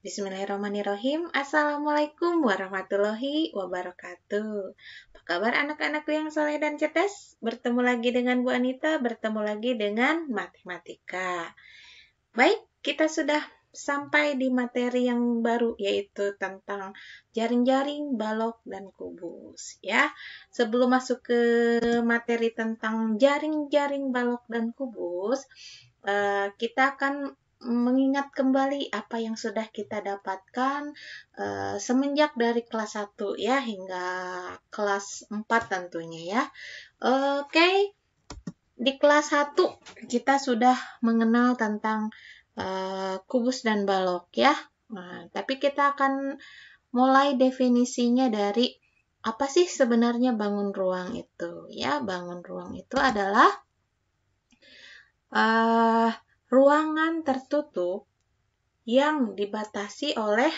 Bismillahirrahmanirrahim. Assalamualaikum warahmatullahi wabarakatuh. Apa kabar anak-anakku yang soleh dan cerdas? Bertemu lagi dengan Bu Anita, bertemu lagi dengan matematika. Baik, kita sudah sampai di materi yang baru, yaitu tentang jaring-jaring, balok, dan kubus. Ya, sebelum masuk ke materi tentang jaring-jaring, balok, dan kubus, kita akan mengingat kembali apa yang sudah kita dapatkan semenjak dari kelas 1 ya hingga kelas 4 tentunya ya. Oke, di kelas 1 kita sudah mengenal tentang kubus dan balok ya. Nah, tapi kita akan mulai definisinya dari apa sih sebenarnya bangun ruang itu ya. Bangun ruang itu adalah ruangan tertutup yang dibatasi oleh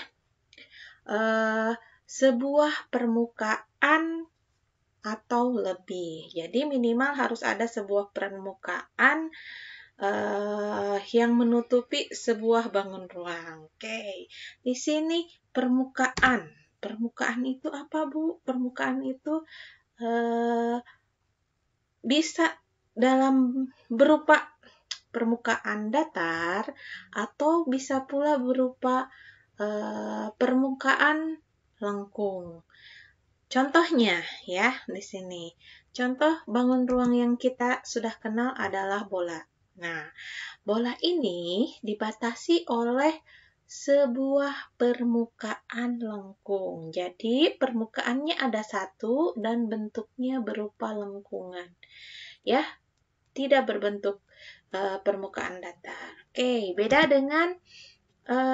sebuah permukaan atau lebih. Jadi minimal harus ada sebuah permukaan yang menutupi sebuah bangun ruang. Oke, di sini permukaan. Permukaan itu apa, Bu? Permukaan itu bisa dalam berupa permukaan datar atau bisa pula berupa permukaan lengkung. Contohnya ya di sini. Contoh bangun ruang yang kita sudah kenal adalah bola. Nah, bola ini dibatasi oleh sebuah permukaan lengkung. Jadi permukaannya ada satu dan bentuknya berupa lengkungan. Ya, tidak berbentuk permukaan datar. Oke, beda dengan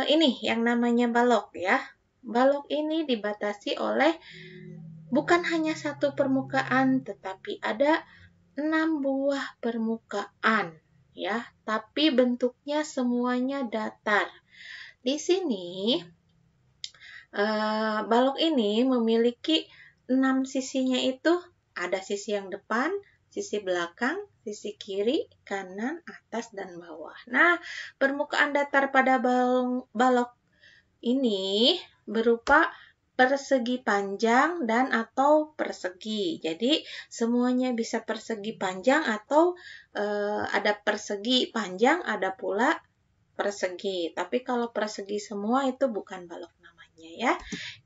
ini yang namanya balok ya. Balok ini dibatasi oleh bukan hanya satu permukaan, tetapi ada 6 buah permukaan ya, tapi bentuknya semuanya datar. Di sini balok ini memiliki 6 sisinya itu ada sisi yang depan, sisi belakang, sisi kiri, kanan, atas, dan bawah. Nah, permukaan datar pada balok ini berupa persegi panjang dan atau persegi. Jadi, semuanya bisa persegi panjang atau ada persegi panjang, ada pula persegi. Tapi kalau persegi semua itu bukan balok namanya ya.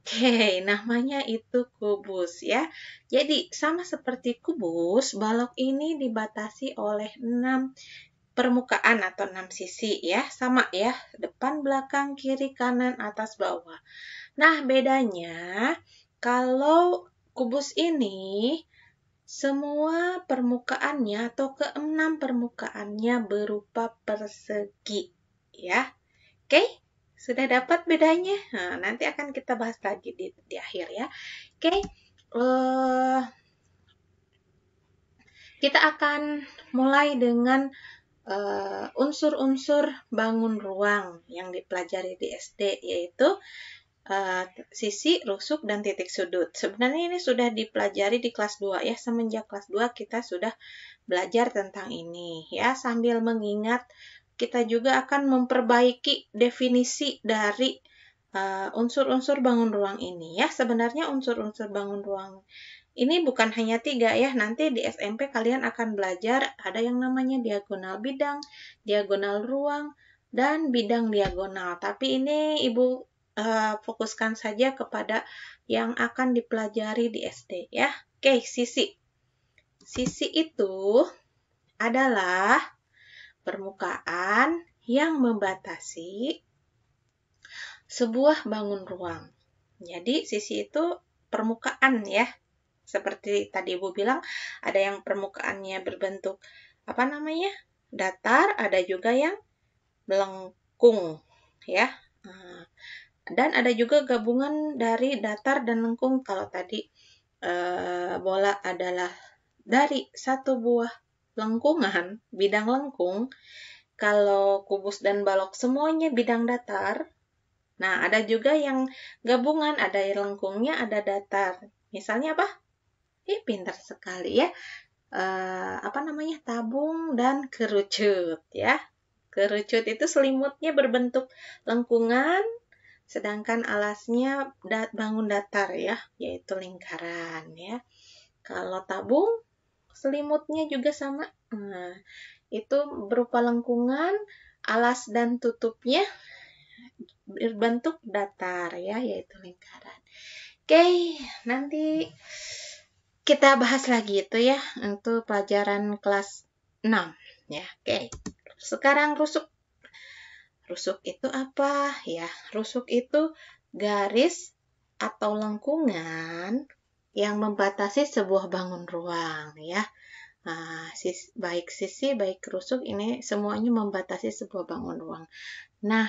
Oke, namanya itu kubus ya. Jadi sama seperti kubus, balok ini dibatasi oleh 6 permukaan atau 6 sisi ya. Sama ya, depan, belakang, kiri, kanan, atas, bawah. Nah, bedanya kalau kubus ini semua permukaannya atau ke-6 permukaannya berupa persegi ya. Oke? Sudah dapat bedanya? Nah, nanti akan kita bahas lagi di akhir ya. Oke, kita akan mulai dengan unsur-unsur bangun ruang yang dipelajari di SD, yaitu sisi, rusuk, dan titik sudut. Sebenarnya ini sudah dipelajari di kelas 2 ya. Semenjak kelas 2 kita sudah belajar tentang ini ya. Sambil mengingat, kita juga akan memperbaiki definisi dari unsur-unsur bangun ruang ini ya. Sebenarnya unsur-unsur bangun ruang ini bukan hanya 3 ya. Nanti di SMP kalian akan belajar ada yang namanya diagonal bidang, diagonal ruang, dan bidang diagonal. Tapi ini Ibu fokuskan saja kepada yang akan dipelajari di SD ya. Oke, sisi. Sisi itu adalah permukaan yang membatasi sebuah bangun ruang. Jadi sisi itu permukaan ya. Seperti tadi Ibu bilang, ada yang permukaannya berbentuk datar, ada juga yang melengkung ya. Dan ada juga gabungan dari datar dan lengkung. Kalau tadi bola adalah dari satu buah lengkungan, bidang lengkung. Kalau kubus dan balok semuanya bidang datar. Nah, ada juga yang gabungan, ada lengkungnya, ada datar. Misalnya apa? Pintar sekali ya. Tabung dan kerucut ya. Kerucut itu selimutnya berbentuk lengkungan, sedangkan alasnya bangun datar ya, yaitu lingkaran ya. Kalau tabung, selimutnya juga sama. Nah, itu berupa lengkungan, alas dan tutupnya berbentuk datar ya, yaitu lingkaran. Oke, nanti kita bahas lagi itu ya untuk pelajaran kelas 6 ya. Oke. Sekarang rusuk. Rusuk itu apa? Ya, rusuk itu garis atau lengkungan yang membatasi sebuah bangun ruang ya. Nah, baik sisi baik rusuk ini semuanya membatasi sebuah bangun ruang. Nah,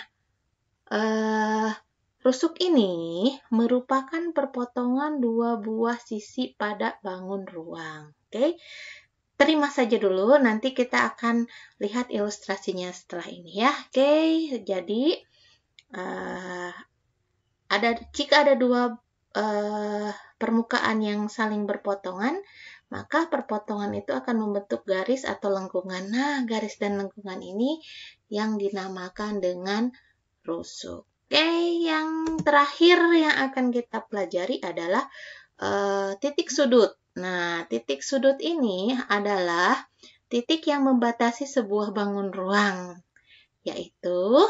rusuk ini merupakan perpotongan dua buah sisi pada bangun ruang. Oke, terima saja dulu. Nanti kita akan lihat ilustrasinya setelah ini ya. Oke, jadi jika ada dua permukaan yang saling berpotongan, maka perpotongan itu akan membentuk garis atau lengkungan. Nah, garis dan lengkungan ini yang dinamakan dengan rusuk. Oke, yang terakhir yang akan kita pelajari adalah titik sudut. Nah, titik sudut ini adalah titik yang membatasi sebuah bangun ruang, yaitu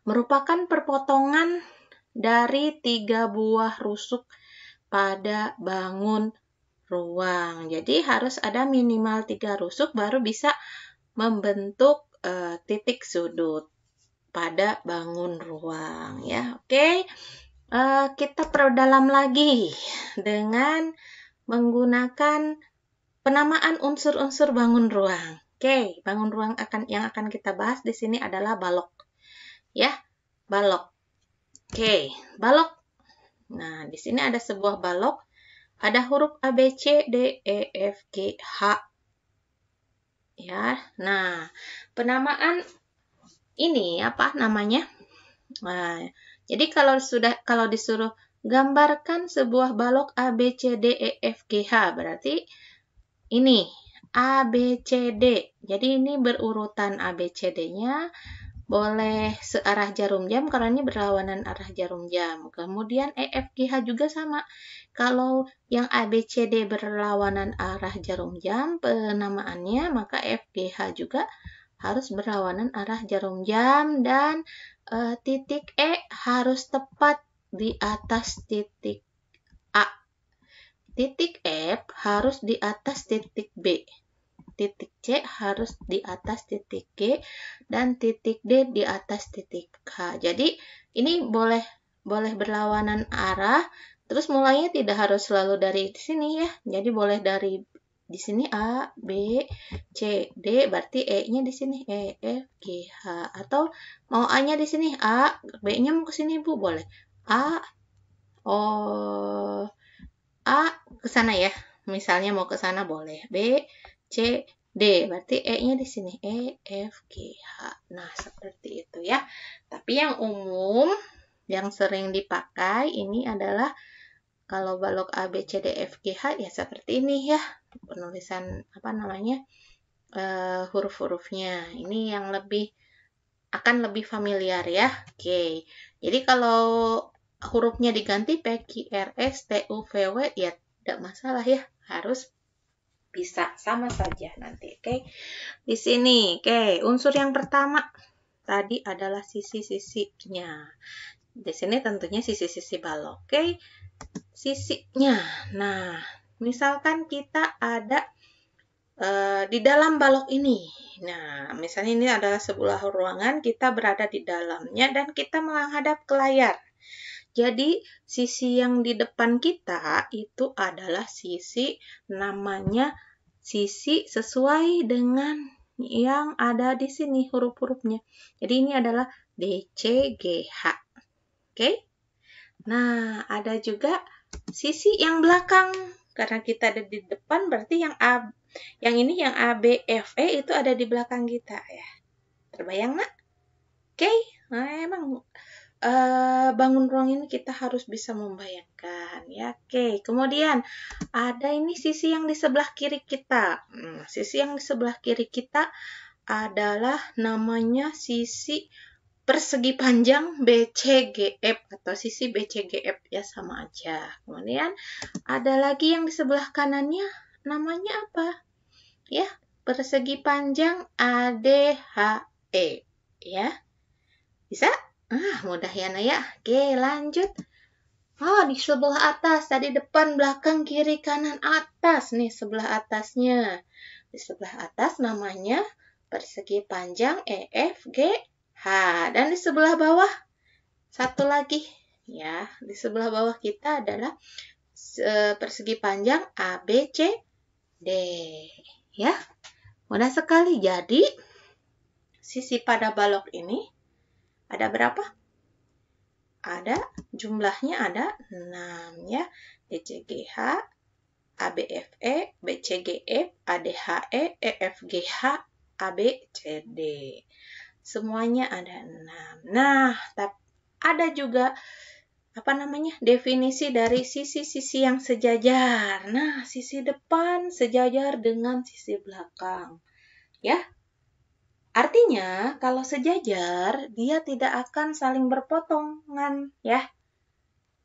merupakan perpotongan dari 3 buah rusuk pada bangun ruang. Jadi harus ada minimal 3 rusuk baru bisa membentuk titik sudut pada bangun ruang ya. Oke. Kita perdalam lagi dengan menggunakan penamaan unsur-unsur bangun ruang. Oke, bangun ruang yang akan kita bahas di sini adalah balok. Ya, balok. Oke, balok. Nah, di sini ada sebuah balok, ada huruf A, B, C, D, E, F, G, H. Ya. Nah, penamaan ini apa namanya? Nah, jadi kalau disuruh gambarkan sebuah balok A, B, C, D, E, F, G, H, berarti ini A, B, C, D. Jadi ini berurutan A, B, C, D-nya boleh searah jarum jam karena ini berlawanan arah jarum jam. Kemudian E, F, G, H juga sama. Kalau yang A, B, C, D berlawanan arah jarum jam penamaannya, maka F, G, H juga harus berlawanan arah jarum jam dan titik E harus tepat di atas titik A. Titik F harus di atas titik B. Titik C harus di atas titik G dan titik D di atas titik H. Jadi ini boleh berlawanan arah. Terus mulainya tidak harus selalu dari sini ya. Jadi boleh dari di sini A, B, C, D, berarti E-nya di sini E, F, G, H. Atau mau A-nya di sini A, B-nya mau ke sini Bu, boleh. A, ke sana ya. Misalnya mau ke sana boleh. B, C, D, berarti E-nya di sini E, F, G, H. Nah, seperti itu ya. Tapi yang umum, yang sering dipakai ini adalah kalau balok A, B, C, D, F, G, H ya seperti ini ya. Penulisan huruf-hurufnya. Ini yang akan lebih familiar ya. Oke. Jadi kalau hurufnya diganti P, Q, R, S, T, U, V, W ya tidak masalah ya. Harus bisa sama saja nanti. Oke. Di sini, oke, unsur yang pertama tadi adalah sisi-sisinya. Di sini tentunya sisi-sisi balok. Oke. Sisinya. Nah, misalkan kita ada di dalam balok ini. Nah, misalnya ini adalah sebuah ruangan, kita berada di dalamnya dan kita menghadap ke layar. Jadi, sisi yang di depan kita itu adalah sisi namanya sisi sesuai dengan yang ada di sini huruf-hurufnya. Jadi, ini adalah D, C, G, H. Oke? Nah, ada juga sisi yang belakang. Karena kita ada di depan, berarti yang A, B, F, E itu ada di belakang kita ya. Terbayang nak? Oke? Nah, emang bangun ruang ini kita harus bisa membayangkan ya. Oke, kemudian ada ini sisi yang di sebelah kiri kita. Sisi yang di sebelah kiri kita adalah namanya sisi persegi panjang BCGF atau sisi BCGF ya, sama aja. Kemudian ada lagi yang di sebelah kanannya namanya apa? Ya, persegi panjang ADHE ya. Bisa? Mudah ya Naya. Oke, lanjut. Di sebelah atas, tadi depan, belakang, kiri, kanan, atas. Nih, sebelah atasnya. Di sebelah atas namanya persegi panjang EFGH. Dan di sebelah bawah, satu lagi. Ya, di sebelah bawah kita adalah persegi panjang ABCD. Ya, mudah sekali. Jadi, sisi pada balok ini ada berapa? Ada jumlahnya ada 6 ya. BCGH, ABFE, BCGF, ADHE, EFGH, ABCD. Semuanya ada 6. Nah, ada juga definisi dari sisi-sisi yang sejajar. Nah, sisi depan sejajar dengan sisi belakang. Ya. Artinya, kalau sejajar, dia tidak akan saling berpotongan, ya.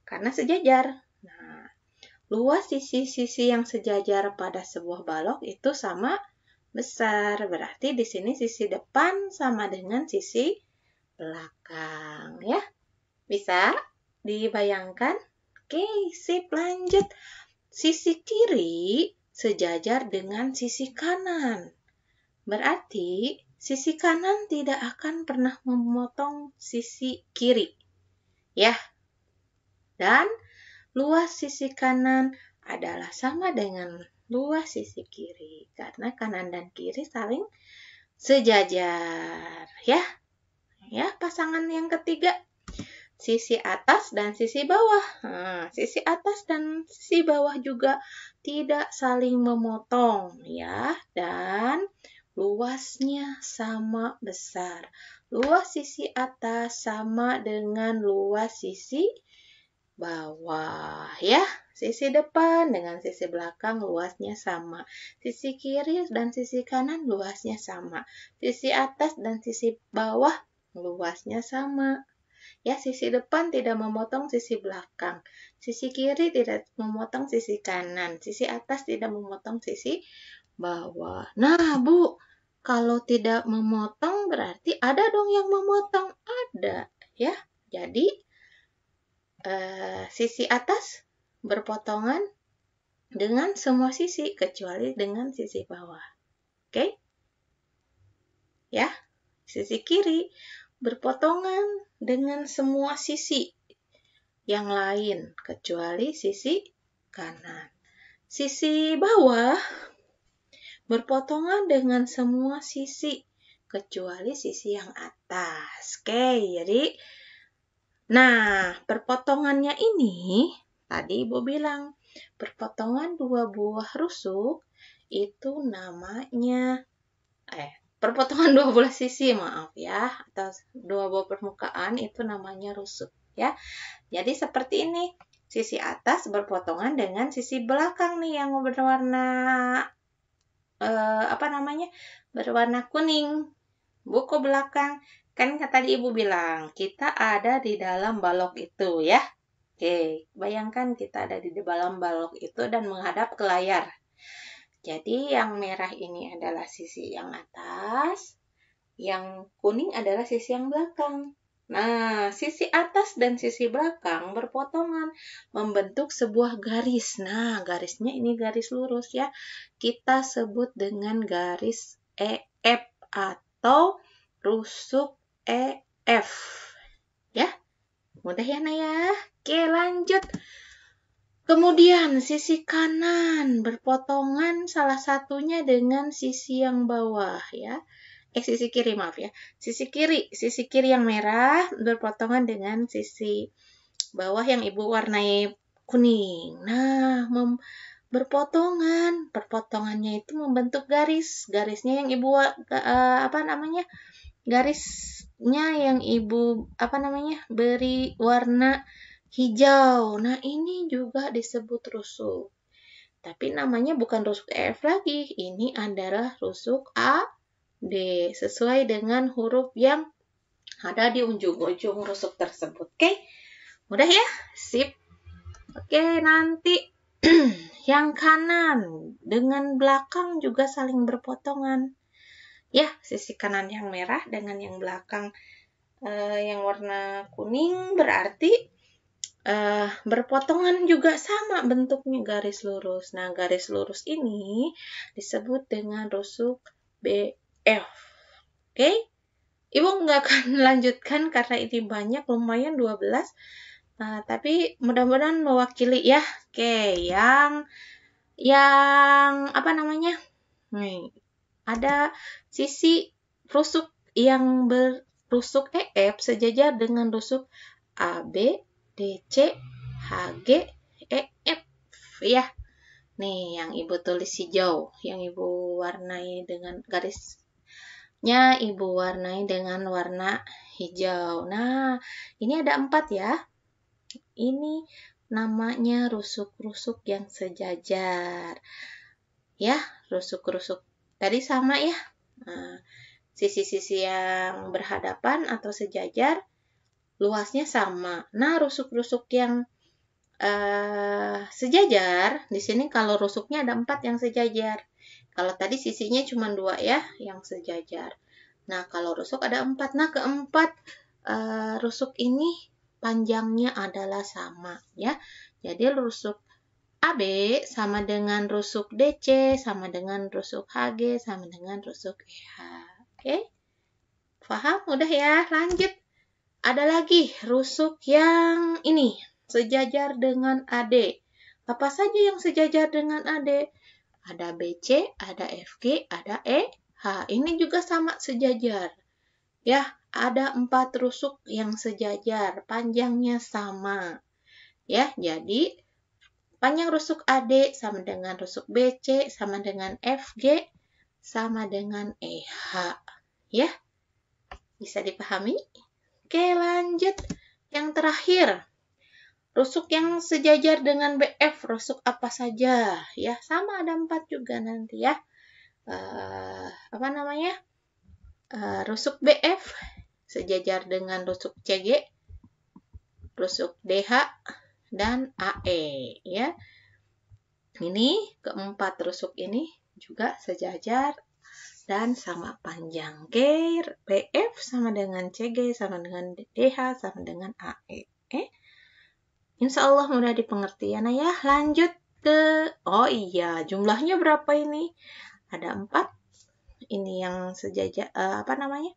Karena sejajar. Nah, luas sisi-sisi yang sejajar pada sebuah balok itu sama besar. Berarti di sini sisi depan sama dengan sisi belakang, ya. Bisa dibayangkan? Oke, sip, lanjut. Sisi kiri sejajar dengan sisi kanan. Berarti sisi kanan tidak akan pernah memotong sisi kiri. Ya. Dan luas sisi kanan adalah sama dengan luas sisi kiri. Karena kanan dan kiri saling sejajar. Ya. Ya, pasangan yang ketiga. Sisi atas dan sisi bawah. Sisi atas dan sisi bawah juga tidak saling memotong. Ya. Dan luasnya sama besar. Luas sisi atas sama dengan luas sisi bawah, ya. Sisi depan dengan sisi belakang luasnya sama. Sisi kiri dan sisi kanan luasnya sama. Sisi atas dan sisi bawah luasnya sama. Ya, sisi depan tidak memotong sisi belakang. Sisi kiri tidak memotong sisi kanan. Sisi atas tidak memotong sisi bawah. Nah, Bu, kalau tidak memotong berarti ada dong yang memotong. Ada, ya. Jadi, sisi atas berpotongan dengan semua sisi, kecuali dengan sisi bawah. Oke? Ya, sisi kiri berpotongan dengan semua sisi yang lain, kecuali sisi kanan. Sisi bawah berpotongan dengan semua sisi, kecuali sisi yang atas. Oke, jadi, nah, perpotongannya ini, tadi Ibu bilang, perpotongan dua buah rusuk, itu namanya, perpotongan dua buah sisi, maaf ya, atau dua buah permukaan, itu namanya rusuk, ya. Jadi, seperti ini, sisi atas berpotongan dengan sisi belakang nih, yang berwarna berwarna kuning. Buku belakang. Kan tadi Ibu bilang, kita ada di dalam balok itu ya. Oke, bayangkan kita ada di dalam balok itu dan menghadap ke layar. Jadi yang merah ini adalah sisi yang atas, yang kuning adalah sisi yang belakang. Nah, sisi atas dan sisi belakang berpotongan membentuk sebuah garis. Nah, garisnya ini garis lurus ya. Kita sebut dengan garis EF atau rusuk EF. Ya, mudah ya Naya? Oke, lanjut. Kemudian sisi kanan berpotongan salah satunya dengan sisi yang bawah ya. Sisi kiri, maaf ya. Sisi kiri yang merah berpotongan dengan sisi bawah yang Ibu warnai kuning. Nah, perpotongannya itu membentuk garis. Garisnya yang Ibu garisnya yang Ibu beri warna hijau. Nah, ini juga disebut rusuk. Tapi namanya bukan rusuk EF lagi. Ini adalah rusuk A D, sesuai dengan huruf yang ada di ujung-ujung rusuk tersebut. Oke, mudah ya? Sip. Oke, nanti yang kanan dengan belakang juga saling berpotongan. Ya, sisi kanan yang merah dengan yang belakang yang warna kuning berarti berpotongan juga sama bentuknya garis lurus. Nah, garis lurus ini disebut dengan rusuk BF. Oke? Ibu nggak akan lanjutkan karena ini banyak, lumayan 12. Tapi mudah-mudahan mewakili ya. Oke, yang apa namanya? Nih, ada sisi rusuk yang berusuk EF sejajar dengan rusuk AB, DC, HG, EF ya. Nih, yang Ibu tulis hijau, yang Ibu warnai dengan garisnya Ibu warnai dengan warna hijau. Nah, ini ada 4 ya. Ini namanya rusuk-rusuk yang sejajar. Ya, rusuk-rusuk tadi sama ya. Nah, sisi-sisi yang berhadapan atau sejajar luasnya sama. Nah, rusuk-rusuk yang sejajar, di sini kalau rusuknya ada 4 yang sejajar. Kalau tadi sisinya cuma 2 ya yang sejajar. Nah, kalau rusuk ada 4. Nah, keempat rusuk ini panjangnya adalah sama ya. Jadi rusuk AB sama dengan rusuk DC, sama dengan rusuk HG, sama dengan rusuk EH. Oke? Paham? Udah ya, lanjut. Ada lagi rusuk yang ini, sejajar dengan AD. Apa saja yang sejajar dengan AD? Ada BC, ada FG, ada EH. Ini juga sama sejajar. Ya, ada 4 rusuk yang sejajar, panjangnya sama. Ya, jadi panjang rusuk AD sama dengan rusuk BC, sama dengan FG, sama dengan EH. Ya, bisa dipahami? Oke, lanjut. Yang terakhir, rusuk yang sejajar dengan BF, rusuk apa saja? Ya, sama ada 4 juga nanti ya. Apa namanya? Rusuk BF sejajar dengan rusuk CG, rusuk DH, dan AE ya. Ini keempat rusuk ini juga sejajar dan sama panjang. Oke, BF sama dengan CG, sama dengan DH, sama dengan AE. Insya Allah mudah dipengerti ya, nah ya. Lanjut ke, oh iya, jumlahnya berapa ini? Ada 4. Ini yang sejajar, apa namanya?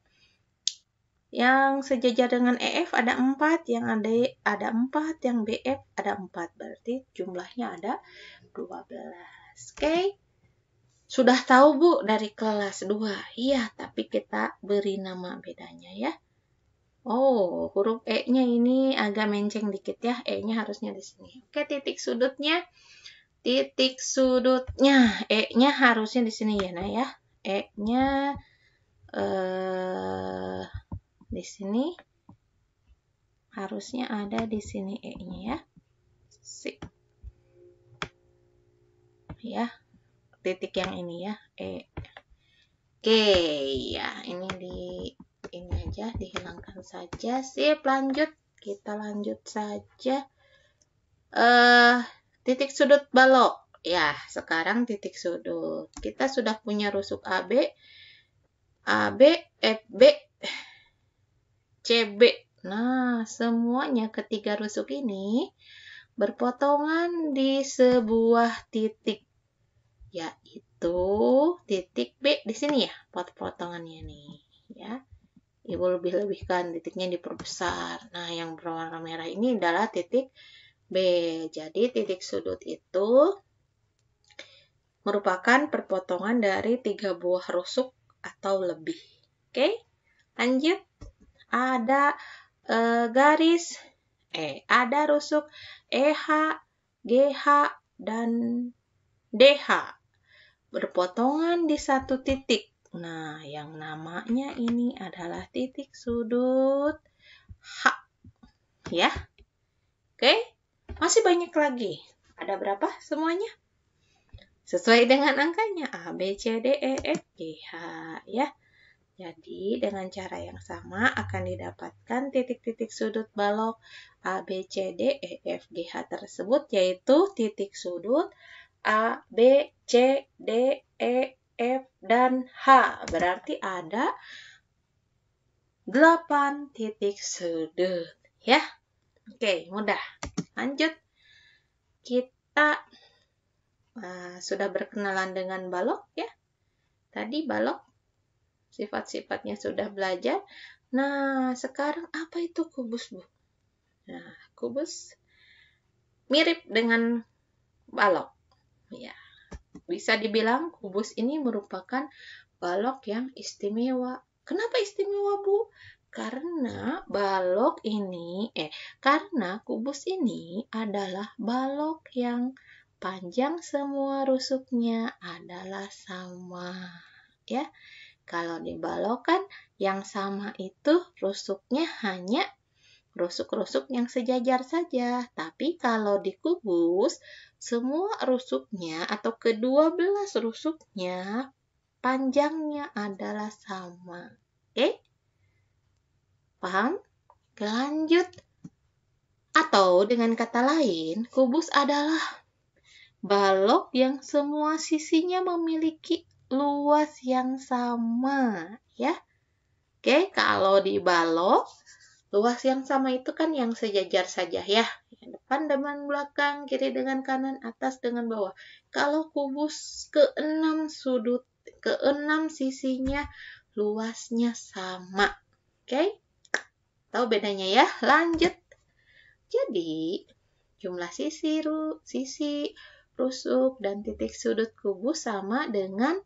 Yang sejajar dengan EF ada 4, yang AD ada 4, yang BF ada 4. Berarti jumlahnya ada 12. Oke. Sudah tahu Bu dari kelas 2? Iya, tapi kita beri nama bedanya ya. Oh, huruf E-nya ini agak menceng dikit ya. E-nya harusnya di sini. Oke, titik sudutnya. Titik sudutnya. E-nya harusnya di sini ya, nah ya. E-nya di sini. Harusnya ada di sini E-nya ya. Sip. Ya. Titik yang ini ya. E. Oke, ya. Ini aja dihilangkan saja. Sip, lanjut. Kita lanjut saja. Titik sudut balok. Ya, sekarang titik sudut. Kita sudah punya rusuk AB, FB, CB. Nah, semuanya ketiga rusuk ini berpotongan di sebuah titik, yaitu titik B di sini ya, potongannya nih, ya. Ibu lebih-lebihkan, titiknya diperbesar. Nah, yang berwarna merah ini adalah titik B. Jadi, titik sudut itu merupakan perpotongan dari 3 buah rusuk atau lebih. Oke, lanjut. Ada garis ada rusuk EH, GH, dan DH berpotongan di satu titik. Nah, yang namanya ini adalah titik sudut H. Ya. Oke. Masih banyak lagi. Ada berapa semuanya? Sesuai dengan angkanya A, B, C, D, E, F, G, H. Ya. Jadi, dengan cara yang sama akan didapatkan titik-titik sudut balok A, B, C, D, E, F, G, H tersebut, yaitu titik sudut A, B, C, D, E, F, dan H. Berarti ada 8 titik sudut. Ya, oke, mudah. Lanjut, kita sudah berkenalan dengan balok ya. Tadi balok sifat-sifatnya sudah belajar. Nah, sekarang apa itu kubus, Bu? Nah, kubus mirip dengan balok. Ya, bisa dibilang kubus ini merupakan balok yang istimewa. Kenapa istimewa, Bu? Karena karena kubus ini adalah balok yang panjang semua rusuknya adalah sama. Ya, kalau di balok kan yang sama itu rusuknya hanya rusuk-rusuk yang sejajar saja. Tapi kalau di kubus, semua rusuknya atau ke-12 rusuknya panjangnya adalah sama. Oke? Paham? Lanjut. Atau dengan kata lain, kubus adalah balok yang semua sisinya memiliki luas yang sama, ya. Oke, kalau di balok, luas yang sama itu kan yang sejajar saja, ya. Yang depan dengan belakang, kiri dengan kanan, atas dengan bawah. Kalau kubus ke-6 sisinya luasnya sama. Oke? Tahu bedanya ya? Lanjut. Jadi, jumlah sisi, rusuk, dan titik sudut kubus sama dengan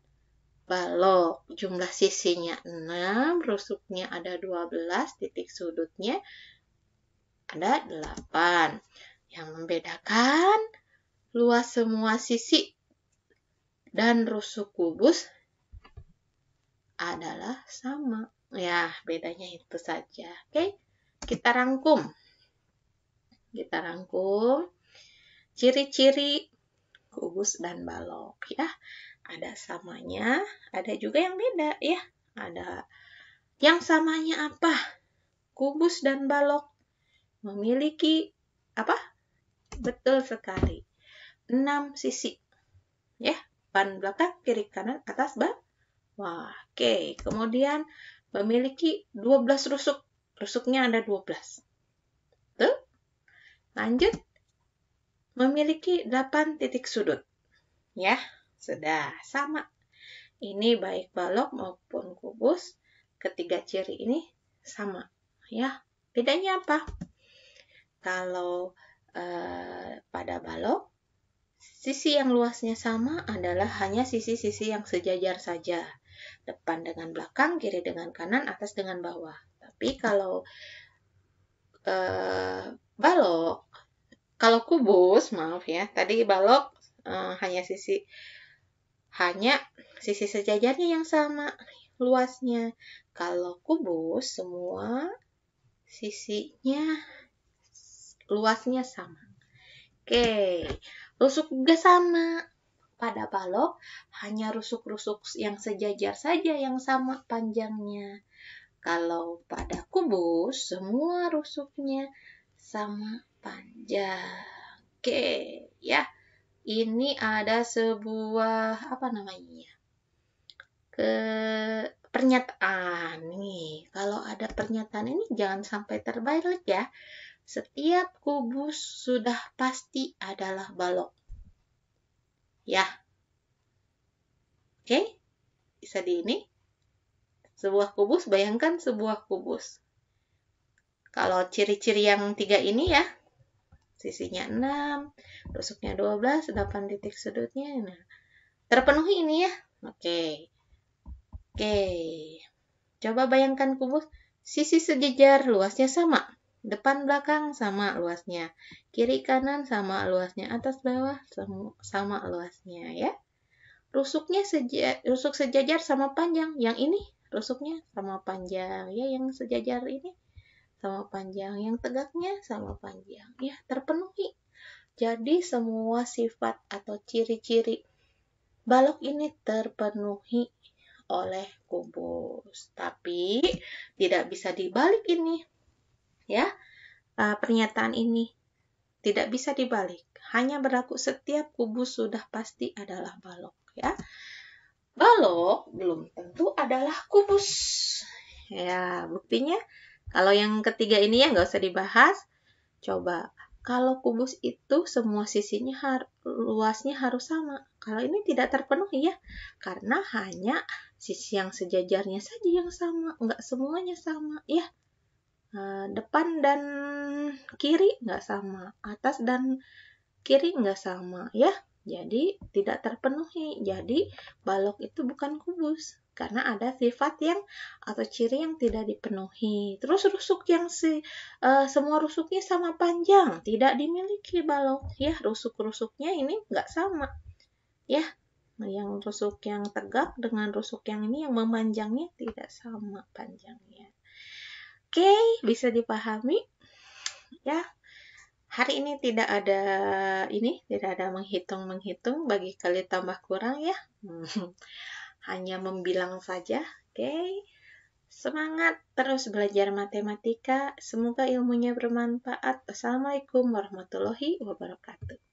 balok. Jumlah sisinya 6, rusuknya ada 12, titik sudutnya ada 8. Yang membedakan luas semua sisi dan rusuk kubus adalah sama. Ya, bedanya itu saja. Oke, kita rangkum. Ciri-ciri kubus dan balok ya. Ada samanya, ada juga yang beda ya. Ada yang samanya apa? Kubus dan balok memiliki apa? Betul sekali. 6 sisi. Ya, depan, belakang, kiri, kanan, atas, bawah. Oke, kemudian memiliki 12 rusuk. Rusuknya ada 12. Tuh. Lanjut, memiliki 8 titik sudut. Ya, sudah sama. Ini baik balok maupun kubus, ketiga ciri ini sama. Ya, bedanya apa? Kalau pada balok, sisi yang luasnya sama adalah hanya sisi-sisi yang sejajar saja. Depan dengan belakang, kiri dengan kanan, atas dengan bawah. Tapi kalau kalau kubus, maaf ya, tadi balok hanya sisi sejajarnya yang sama luasnya. Kalau kubus, semua sisinya luasnya sama. Oke, rusuk juga sama. Pada balok, hanya rusuk-rusuk yang sejajar saja yang sama panjangnya. Kalau pada kubus, semua rusuknya sama panjang. Oke, ya. Ini ada sebuah pernyataan nih. Kalau ada pernyataan ini jangan sampai terbalik ya. Setiap kubus sudah pasti adalah balok. Ya. Oke? Bisa di ini. Sebuah kubus, bayangkan sebuah kubus. Kalau ciri-ciri yang 3 ini ya, sisinya 6, rusuknya 12, 8 titik sudutnya. Nah, terpenuhi ini ya. Oke. Coba bayangkan kubus, sisi sejajar, luasnya sama. Depan belakang sama luasnya. Kiri kanan sama luasnya. Atas bawah sama luasnya ya. Rusuk sejajar sama panjang. Yang ini rusuknya sama panjang. Ya, yang sejajar ini sama panjang, yang tegaknya sama panjang. Ya, terpenuhi. Jadi semua sifat atau ciri-ciri balok ini terpenuhi oleh kubus. Tapi tidak bisa dibalik ini, ya. Pernyataan ini tidak bisa dibalik. Hanya berlaku setiap kubus sudah pasti adalah balok, ya. Balok belum tentu adalah kubus. Ya, buktinya kalau yang ketiga ini ya nggak usah dibahas. Coba, kalau kubus itu semua sisinya luasnya harus sama. Kalau ini tidak terpenuhi ya, karena hanya sisi yang sejajarnya saja yang sama, nggak semuanya sama ya. Depan dan kiri nggak sama, atas dan kiri nggak sama ya. Jadi tidak terpenuhi. Jadi balok itu bukan kubus karena ada sifat yang atau ciri yang tidak dipenuhi. Terus rusuk yang semua rusuknya sama panjang tidak dimiliki balok ya. Rusuk-rusuknya ini nggak sama ya. Yang rusuk yang tegak dengan rusuk yang ini yang memanjangnya tidak sama panjangnya. Oke, bisa dipahami ya. Hari ini tidak ada menghitung bagi kali tambah kurang ya. Hanya membilang saja. Oke. Semangat terus belajar matematika. Semoga ilmunya bermanfaat. Assalamualaikum warahmatullahi wabarakatuh.